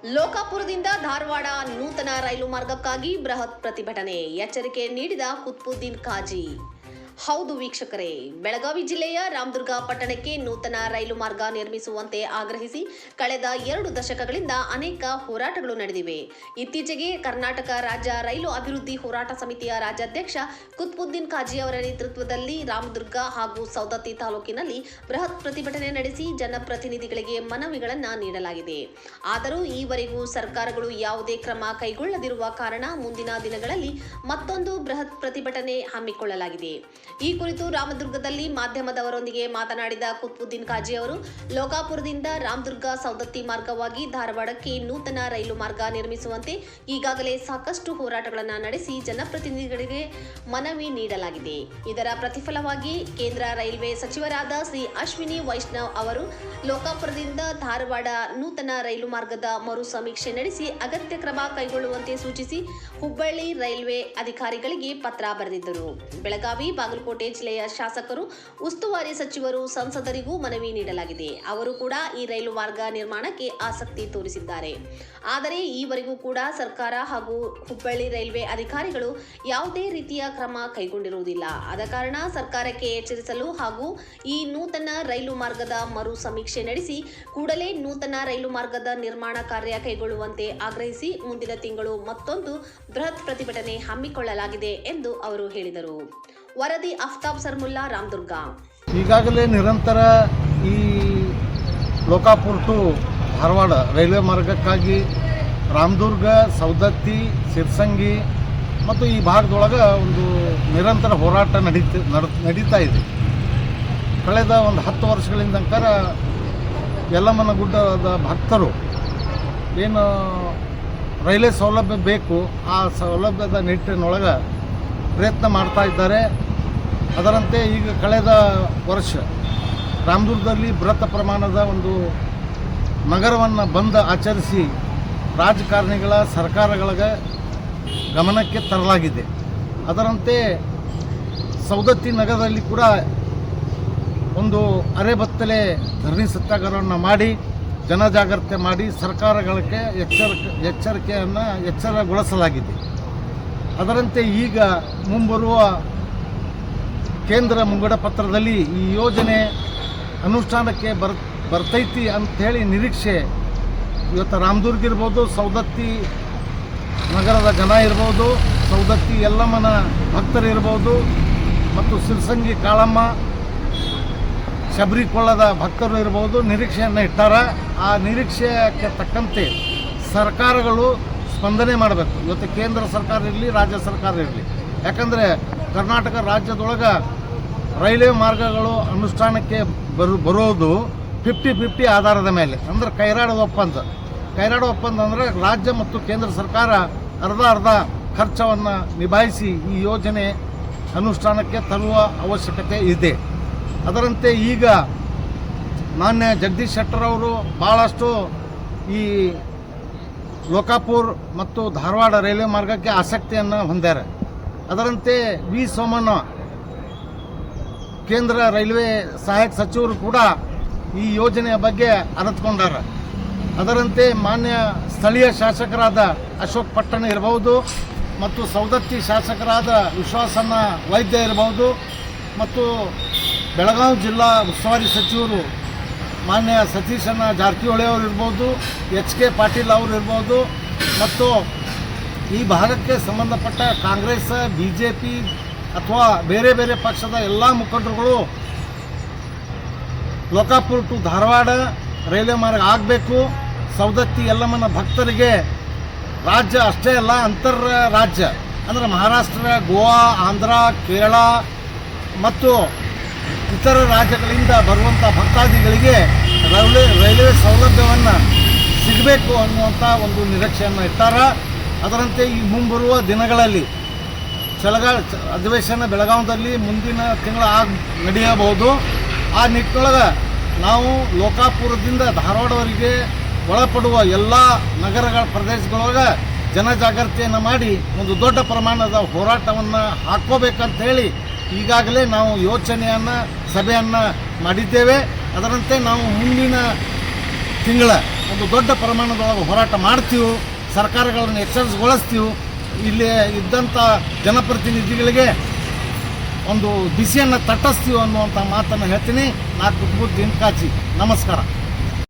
ಲೋಕಾಪುರದಿಂದ ಧಾರವಾಡ ನೂತನ ರೈಲು ಮಾರ್ಗಕ್ಕಾಗಿ ಬೃಹತ್ ಪ್ರತಿಭಟನೆ, ಎಚ್ಚರಿಕೆ ನೀಡಿದ ಕುತ್ಬುದ್ದೀನ್ ಕಾಜಿ. ಹೌದು ವೀಕ್ಷಕರೇ, ಬೆಳಗಾವಿ ಜಿಲ್ಲೆಯ ರಾಮದುರ್ಗ ಪಟ್ಟಣಕ್ಕೆ ನೂತನ ರೈಲು ಮಾರ್ಗ ನಿರ್ಮಿಸುವಂತೆ ಆಗ್ರಹಿಸಿ ಕಳೆದ 2 ದಶಕಗಳಿಂದ ಅನೇಕ ಹೋರಾಟಗಳು ನಡೆದಿವೆ. ಇತ್ತೀಚೆಗೆ ಕರ್ನಾಟಕ ರಾಜ್ಯ ರೈಲು ಅಭಿವೃದ್ಧಿ ಹೋರಾಟ ಸಮಿತಿಯ ರಾಜ್ಯಾಧ್ಯಕ್ಷ ಕುತ್ಬುದ್ದೀನ್ ಕಾಜಿ ಅವರ ನೇತೃತ್ವದಲ್ಲಿ ರಾಮದುರ್ಗ ಹಾಗೂ ಸವದತ್ತಿ ತಾಲೂಕಿನಲ್ಲಿ ಬೃಹತ್ ಪ್ರತಿಭಟನೆ ನಡೆಸಿ ಜನಪ್ರತಿನಿಧಿಗಳಿಗೆ ಮನವಿಗಳನ್ನು ನೀಡಲಾಗಿದೆ. ಆದರೂ ಈವರೆಗೂ ಸರ್ಕಾರಗಳು ಯಾವುದೇ ಕ್ರಮ ಕೈಗೊಳ್ಳದಿರುವ ಕಾರಣ ಮುಂದಿನ ದಿನಗಳಲ್ಲಿ ಮತ್ತೊಂದು ಬೃಹತ್ ಪ್ರತಿಭಟನೆ ಹಮ್ಮಿಕೊಳ್ಳಲಾಗಿದೆ. ಈ ಕುರಿತು ರಾಮದುರ್ಗದಲ್ಲಿ ಮಾಧ್ಯಮದವರೊಂದಿಗೆ ಮಾತನಾಡಿದ ಕುತ್ಬುದ್ದೀನ್ ಕಾಜಿ ಅವರು, ಲೋಕಾಪುರದಿಂದ ರಾಮದುರ್ಗ ಸವದತ್ತಿ ಮಾರ್ಗವಾಗಿ ಧಾರವಾಡಕ್ಕೆ ನೂತನ ರೈಲು ಮಾರ್ಗ ನಿರ್ಮಿಸುವಂತೆ ಈಗಾಗಲೇ ಸಾಕಷ್ಟು ಹೋರಾಟಗಳನ್ನು ನಡೆಸಿ ಜನಪ್ರತಿನಿಧಿಗಳಿಗೆ ಮನವಿ ನೀಡಲಾಗಿದೆ. ಇದರ ಪ್ರತಿಫಲವಾಗಿ ಕೇಂದ್ರ ರೈಲ್ವೆ ಸಚಿವರಾದ ಶ್ರೀ ಅಶ್ವಿನಿ ವೈಷ್ಣವ್ ಅವರು ಲೋಕಾಪುರದಿಂದ ಧಾರವಾಡ ನೂತನ ರೈಲು ಮಾರ್ಗದ ಮರು ಸಮೀಕ್ಷೆ ನಡೆಸಿ ಅಗತ್ಯ ಕ್ರಮ ಕೈಗೊಳ್ಳುವಂತೆ ಸೂಚಿಸಿ ಹುಬ್ಬಳ್ಳಿ ರೈಲ್ವೆ ಅಧಿಕಾರಿಗಳಿಗೆ ಪತ್ರ ಬರೆದಿದ್ದರು. ಬೆಳಗಾವಿ, ಬಾಗಲಕೋಟೆ ಜಿಲ್ಲೆಯ ಶಾಸಕರು, ಉಸ್ತುವಾರಿ ಸಚಿವರು, ಸಂಸದರಿಗೂ ಮನವಿ ನೀಡಲಾಗಿದೆ. ಅವರು ಕೂಡ ಈ ರೈಲು ಮಾರ್ಗ ನಿರ್ಮಾಣಕ್ಕೆ ಆಸಕ್ತಿ ತೋರಿಸಿದ್ದಾರೆ. ಆದರೆ ಈವರೆಗೂ ಕೂಡ ಸರ್ಕಾರ ಹಾಗೂ ಹುಬ್ಬಳ್ಳಿ ರೈಲ್ವೆ ಅಧಿಕಾರಿಗಳು ಯಾವುದೇ ರೀತಿಯ ಕ್ರಮ ಕೈಗೊಂಡಿರುವುದಿಲ್ಲ. ಆದ ಕಾರಣ ಸರ್ಕಾರಕ್ಕೆ ಎಚ್ಚರಿಸಲು ಹಾಗೂ ಈ ನೂತನ ರೈಲು ಮಾರ್ಗದ ಮರು ಸಮೀಕ್ಷೆ ನಡೆಸಿ ಕೂಡಲೇ ನೂತನ ರೈಲು ಮಾರ್ಗದ ನಿರ್ಮಾಣ ಕಾರ್ಯ ಕೈಗೊಳ್ಳುವಂತೆ ಆಗ್ರಹಿಸಿ ಮುಂದಿನ ತಿಂಗಳು ಮತ್ತೊಂದು ಬೃಹತ್ ಪ್ರತಿಭಟನೆ ಹಮ್ಮಿಕೊಳ್ಳಲಾಗಿದೆ ಎಂದು ಅವರು ಹೇಳಿದರು. ವರದಿ ಅಫ್ತಾಬ್ ಸರ್ಮುಲ್ಲಾ, ರಾಮದುರ್ಗ. ಈಗಾಗಲೇ ನಿರಂತರ ಈ ಲೋಕಾಪುರ ಟು ಧಾರವಾಡ ರೈಲ್ವೆ ಮಾರ್ಗಕ್ಕಾಗಿ ರಾಮದುರ್ಗ, ಸವದತ್ತಿ, ಸಿರ್ಸಂಗಿ ಮತ್ತು ಈ ಭಾಗದೊಳಗೆ ಒಂದು ನಿರಂತರ ಹೋರಾಟ ನಡೀತಾ ಇದೆ. ಕಳೆದ ಒಂದು 10 ವರ್ಷಗಳಿಂದ ಯಲ್ಲಮ್ಮನ ಗುಡ್ಡದ ಭಕ್ತರು ಏನು ರೈಲ್ವೆ ಸೌಲಭ್ಯ ಬೇಕು ಆ ಸೌಲಭ್ಯದ ನಿಟ್ಟಿನೊಳಗೆ ಪ್ರಯತ್ನ ಮಾಡ್ತಾ ಇದ್ದಾರೆ. ಅದರಂತೆ ಈಗ ಕಳೆದ ವರ್ಷ ರಾಮದುರ್ಗದಲ್ಲಿ ಬೃಹತ್ ಪ್ರಮಾಣದ ಒಂದು ನಗರವನ್ನು ಬಂದ್ ಆಚರಿಸಿ ರಾಜಕಾರಣಿಗಳ ಸರ್ಕಾರಗಳ ಗಮನಕ್ಕೆ ತರಲಾಗಿದೆ. ಅದರಂತೆ ಸವದತ್ತಿ ನಗರದಲ್ಲಿ ಕೂಡ ಒಂದು ಅರೆಬತ್ತಲೆ ಧರಣಿ ಸತ್ಯಾಗ್ರಹವನ್ನು ಮಾಡಿ ಜನಜಾಗೃತಿ ಮಾಡಿ ಸರ್ಕಾರಗಳಿಗೆ ಎಚ್ಚರಗೊಳಿಸಲಾಗಿದೆ. ಅದರಂತೆ ಈಗ ಮುಂಬರುವ ಕೇಂದ್ರ ಮುಂಗಡ ಪತ್ರದಲ್ಲಿ ಈ ಯೋಜನೆ ಅನುಷ್ಠಾನಕ್ಕೆ ಬರ್ತೈತಿ ಅಂಥೇಳಿ ನಿರೀಕ್ಷೆ ಇವತ್ತು ರಾಮದುರ್ಗ ಇರ್ಬೋದು, ಸವದತ್ತಿ ನಗರದ ಜನ ಇರ್ಬೋದು, ಸವದತ್ತಿ ಯಲ್ಲಮ್ಮನ ಭಕ್ತರಿರ್ಬೋದು ಮತ್ತು ಸಿರ್ಸಂಗಿ ಕಾಳಮ್ಮ, ಶಬರಿಕೊಳ್ಳದ ಭಕ್ತರು ಇರ್ಬೋದು ನಿರೀಕ್ಷೆಯನ್ನು ಇಟ್ಟಾರ. ಆ ನಿರೀಕ್ಷೆಗೆ ತಕ್ಕಂತೆ ಸರ್ಕಾರಗಳು ಸ್ಪಂದನೆ ಮಾಡಬೇಕು. ಇವತ್ತು ಕೇಂದ್ರ ಸರ್ಕಾರ ಇರಲಿ, ರಾಜ್ಯ ಸರ್ಕಾರ ಇರಲಿ. ಯಾಕಂದರೆ ಕರ್ನಾಟಕ ರಾಜ್ಯದೊಳಗೆ ರೈಲ್ವೆ ಮಾರ್ಗಗಳು ಅನುಷ್ಠಾನಕ್ಕೆ ಬರೋದು 50-50 ಆಧಾರದ ಮೇಲೆ, ಅಂದರೆ ಕೈರಾಡ ಒಪ್ಪಂದ ಅಂದರೆ ರಾಜ್ಯ ಮತ್ತು ಕೇಂದ್ರ ಸರ್ಕಾರ ಅರ್ಧ ಖರ್ಚವನ್ನು ನಿಭಾಯಿಸಿ ಈ ಯೋಜನೆ ಅನುಷ್ಠಾನಕ್ಕೆ ತರುವ ಅವಶ್ಯಕತೆ ಇದೆ. ಅದರಂತೆ ಈಗ ಮಾನ್ಯ ಜಗದೀಶ್ ಶೆಟ್ಟರ್ ಅವರು ಭಾಳಷ್ಟು ಈ ಲೋಕಾಪುರ ಮತ್ತು ಧಾರವಾಡ ರೈಲ್ವೆ ಮಾರ್ಗಕ್ಕೆ ಆಸಕ್ತಿಯನ್ನು ಹೊಂದ್ಯಾರೆ. ಅದರಂತೆ ವಿ ಸೋಮಣ್ಣ ಕೇಂದ್ರ ರೈಲ್ವೆ ಸಹಾಯಕ ಸಚಿವರು ಕೂಡ ಈ ಯೋಜನೆಯ ಬಗ್ಗೆ ಅರಿತುಕೊಂಡಾರ. ಅದರಂತೆ ಮಾನ್ಯ ಸ್ಥಳೀಯ ಶಾಸಕರಾದ ಅಶೋಕ್ ಪಟ್ಟಣ ಇರಬಹುದು ಮತ್ತು ಸವದತ್ತಿ ಶಾಸಕರಾದ ವಿಶ್ವಾಸನ್ನ ವೈದ್ಯ ಇರಬಹುದು ಮತ್ತು ಬೆಳಗಾವಿ ಜಿಲ್ಲಾ ಉಸ್ತುವಾರಿ ಸಚಿವರು ಮಾನ್ಯ ಸತೀಶಣ್ಣ ಜಾರಕಿಹೊಳಿ ಅವರು ಇರ್ಬೋದು, HK ಪಾಟೀಲ್ ಅವರು ಇರ್ಬೋದು ಮತ್ತು ಈ ಭಾಗಕ್ಕೆ ಸಂಬಂಧಪಟ್ಟ ಕಾಂಗ್ರೆಸ್, BJP ಅಥವಾ ಬೇರೆ ಬೇರೆ ಪಕ್ಷದ ಎಲ್ಲ ಮುಖಂಡರುಗಳು ಲೋಕಾಪುರ ಟು ಧಾರವಾಡ ರೈಲ್ವೆ ಮಾರ್ಗ ಆಗಬೇಕು. ಸವದತ್ತಿ ಯಲ್ಲಮ್ಮನ ಭಕ್ತರಿಗೆ ರಾಜ್ಯ ಅಷ್ಟೇ ಅಲ್ಲ, ಅಂತರ್ ರಾಜ್ಯ ಅಂದರೆ ಮಹಾರಾಷ್ಟ್ರ, ಗೋವಾ, ಆಂಧ್ರ, ಕೇರಳ ಮತ್ತು ಇತರ ರಾಜ್ಯಗಳಿಂದ ಬರುವಂಥ ಭಕ್ತಾದಿಗಳಿಗೆ ರೈಲ್ವೆ ಸೌಲಭ್ಯವನ್ನು ಸಿಗಬೇಕು ಅನ್ನುವಂಥ ಒಂದು ನಿರೀಕ್ಷೆಯನ್ನು ಇಟ್ಟಾರ. ಅದರಂತೆ ಈ ಮುಂಬರುವ ದಿನಗಳಲ್ಲಿ ಚಳಿಗಾಲ ಅಧಿವೇಶನ ಬೆಳಗಾವಿಯಲ್ಲಿ ಮುಂದಿನ ತಿಂಗಳ ನಡೆಯಬಹುದು. ಆ ನಿಟ್ಟಿನೊಳಗೆ ನಾವು ಲೋಕಾಪುರದಿಂದ ಧಾರವಾಡವರೆಗೆ ಒಳಪಡುವ ಎಲ್ಲ ನಗರಗಳ ಪ್ರದೇಶಗಳೊಳಗೆ ಜನಜಾಗೃತಿಯನ್ನು ಮಾಡಿ ಒಂದು ದೊಡ್ಡ ಪ್ರಮಾಣದ ಹೋರಾಟವನ್ನು ಹಾಕ್ಕೋಬೇಕಂತ ಹೇಳಿ ಈಗಾಗಲೇ ನಾವು ಸಭೆಯನ್ನು ಮಾಡಿದ್ದೇವೆ. ಅದರಂತೆ ನಾವು ಮುಂದಿನ ತಿಂಗಳ ಒಂದು ದೊಡ್ಡ ಪ್ರಮಾಣದೊಳಗೆ ಹೋರಾಟ ಮಾಡ್ತೀವಿ, ಸರ್ಕಾರಗಳನ್ನು ಎಚ್ಚರಿಸಗೊಳಿಸ್ತೀವಿ. ಇಲ್ಲಿ ಇದ್ದಂಥ ಜನಪ್ರತಿನಿಧಿಗಳಿಗೆ ಒಂದು ಬಿಸಿಯನ್ನು ತಟ್ಟಿಸ್ತೀವಿ ಅನ್ನುವಂಥ ಮಾತನ್ನು ಹೇಳ್ತೀನಿ. ನಾ ಕುತ್ಬುದ್ದೀನ್ ಕಾಜಿ. ನಮಸ್ಕಾರ.